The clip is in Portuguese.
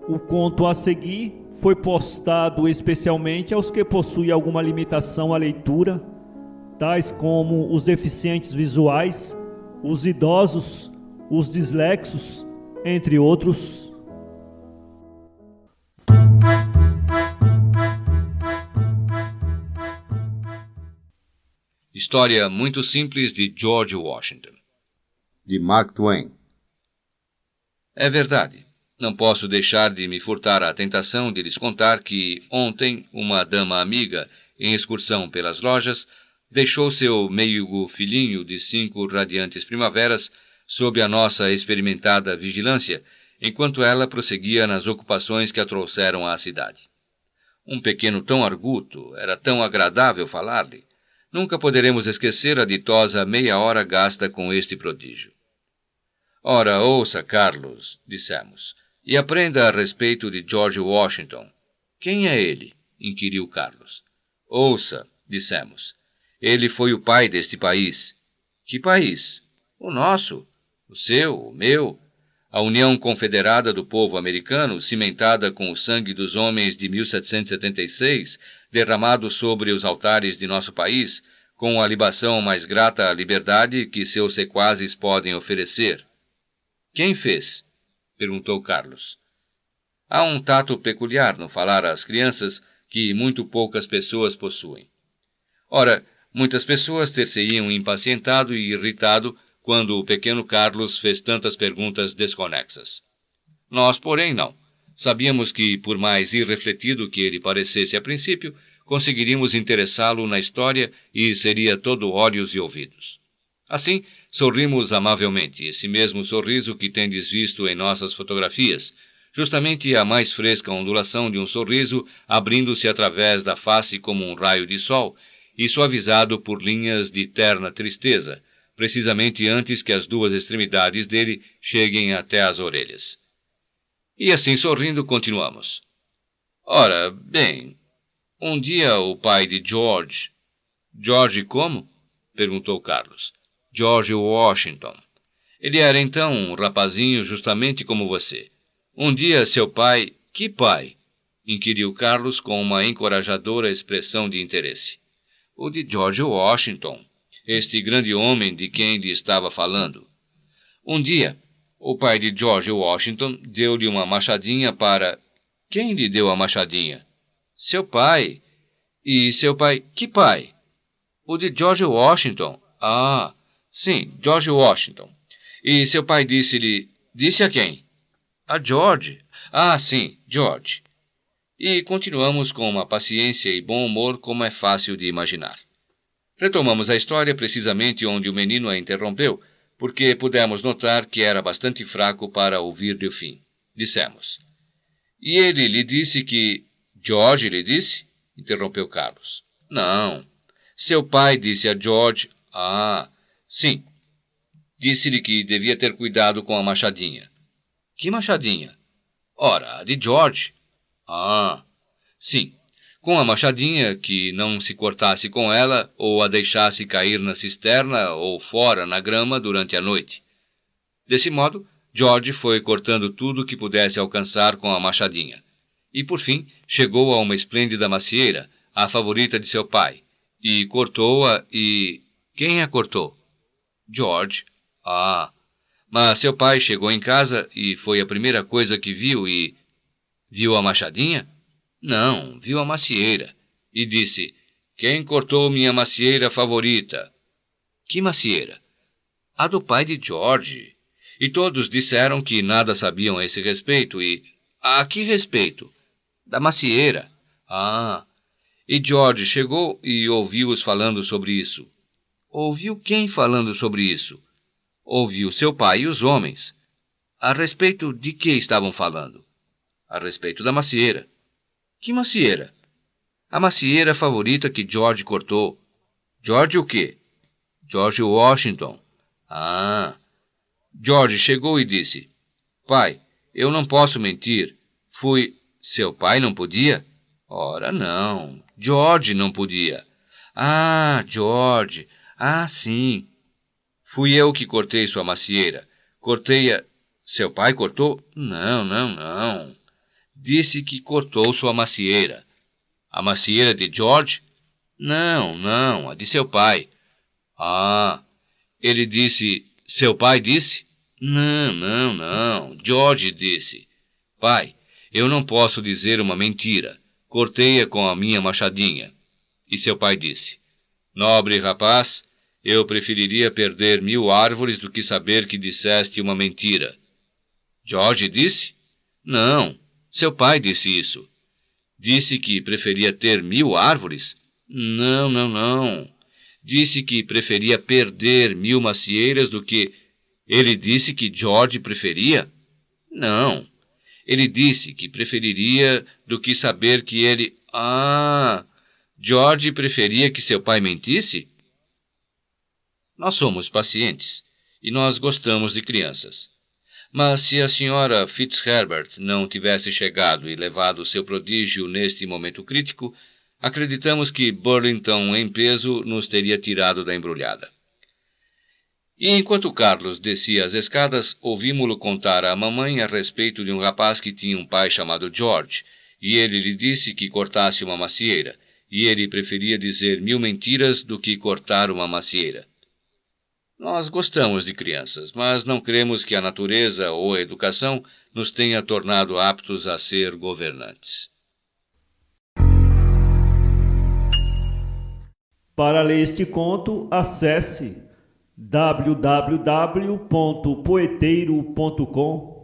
O conto a seguir foi postado especialmente aos que possuem alguma limitação à leitura, tais como os deficientes visuais, os idosos, os dislexos, entre outros. História muito simples de George Washington, de Mark Twain. É verdade. Não posso deixar de me furtar à tentação de lhes contar que, ontem, uma dama amiga, em excursão pelas lojas, deixou seu meigo filhinho de 5 radiantes primaveras sob a nossa experimentada vigilância, enquanto ela prosseguia nas ocupações que a trouxeram à cidade. Um pequeno tão arguto, era tão agradável falar-lhe. Nunca poderemos esquecer a ditosa meia hora gasta com este prodígio. Ora, ouça, Carlos, dissemos, e aprenda a respeito de George Washington. Quem é ele? Inquiriu Carlos. Ouça, dissemos. Ele foi o pai deste país. Que país? O nosso. O seu, o meu. A União Confederada do Povo Americano, cimentada com o sangue dos homens de 1776, derramado sobre os altares de nosso país, com a libação mais grata à liberdade que seus sequazes podem oferecer. Quem fez? Perguntou Carlos. Há um tato peculiar no falar às crianças que muito poucas pessoas possuem. Ora, muitas pessoas ter-se-iam impacientado e irritado quando o pequeno Carlos fez tantas perguntas desconexas. Nós, porém, não. Sabíamos que, por mais irrefletido que ele parecesse a princípio, conseguiríamos interessá-lo na história e seria todo olhos e ouvidos. Assim, sorrimos amavelmente, esse mesmo sorriso que tendes visto em nossas fotografias, justamente a mais fresca ondulação de um sorriso abrindo-se através da face como um raio de sol e suavizado por linhas de terna tristeza, precisamente antes que as duas extremidades dele cheguem até às orelhas. E assim sorrindo continuamos. Ora, bem, um dia o pai de George... George como? Perguntou Carlos. George Washington. Ele era então um rapazinho justamente como você. Um dia seu pai... Que pai? Inquiriu Carlos com uma encorajadora expressão de interesse. O de George Washington, este grande homem de quem lhe estava falando. Um dia, o pai de George Washington deu-lhe uma machadinha para... Quem lhe deu a machadinha? Seu pai. E seu pai... Que pai? O de George Washington. Ah... Sim, George Washington. E seu pai disse-lhe... Disse a quem? A George. Ah, sim, George. E continuamos com uma paciência e bom humor como é fácil de imaginar. Retomamos a história precisamente onde o menino a interrompeu, porque pudemos notar que era bastante fraco para ouvir-lhe o fim. Dissemos. E ele lhe disse que... George lhe disse? Interrompeu Carlos. Não. Seu pai disse a George... Ah... Sim. Disse-lhe que devia ter cuidado com a machadinha. Que machadinha? Ora, a de George. Ah, sim. Com a machadinha, que não se cortasse com ela ou a deixasse cair na cisterna ou fora na grama durante a noite. Desse modo, George foi cortando tudo que pudesse alcançar com a machadinha. E, por fim, chegou a uma esplêndida macieira, a favorita de seu pai, e cortou-a e... Quem a cortou? George. Ah, mas seu pai chegou em casa e foi a primeira coisa que viu e... Viu a machadinha? Não, viu a macieira. E disse, quem cortou minha macieira favorita? Que macieira? A do pai de George. E todos disseram que nada sabiam a esse respeito e... A que respeito? Da macieira. Ah, e George chegou e ouviu-os falando sobre isso. Ouviu quem falando sobre isso? Ouviu seu pai e os homens. A respeito de que estavam falando? A respeito da macieira. Que macieira? A macieira favorita que George cortou. George o quê? George Washington. Ah. George chegou e disse, pai, eu não posso mentir. Fui... Seu pai não podia? Ora, não. George não podia. Ah, George... Ah, sim. Fui eu que cortei sua macieira. Cortei-a... Seu pai cortou? Não, não, não. Disse que cortou sua macieira. A macieira de George? Não, a de seu pai. Ah, ele disse... Seu pai disse? Não. George disse. Pai, eu não posso dizer uma mentira. Cortei-a com a minha machadinha. E seu pai disse: Nobre rapaz, eu preferiria perder 1000 árvores do que saber que disseste uma mentira. George disse? Não, seu pai disse isso. Disse que preferia ter 1000 árvores? Não. Disse que preferia perder 1000 macieiras do que... Ele disse que George preferia? Não. Ele disse que preferiria do que saber que ele... Ah, George preferia que seu pai mentisse? Nós somos pacientes e nós gostamos de crianças. Mas se a senhora Fitzherbert não tivesse chegado e levado seu prodígio neste momento crítico, acreditamos que Burlington em peso nos teria tirado da embrulhada. E enquanto Carlos descia as escadas, ouvimos-lo contar à mamãe a respeito de um rapaz que tinha um pai chamado George, e ele lhe disse que cortasse uma macieira, e ele preferia dizer 1000 mentiras do que cortar uma macieira. Nós gostamos de crianças, mas não cremos que a natureza ou a educação nos tenha tornado aptos a ser governantes. Para ler este conto, acesse www.poeteiro.com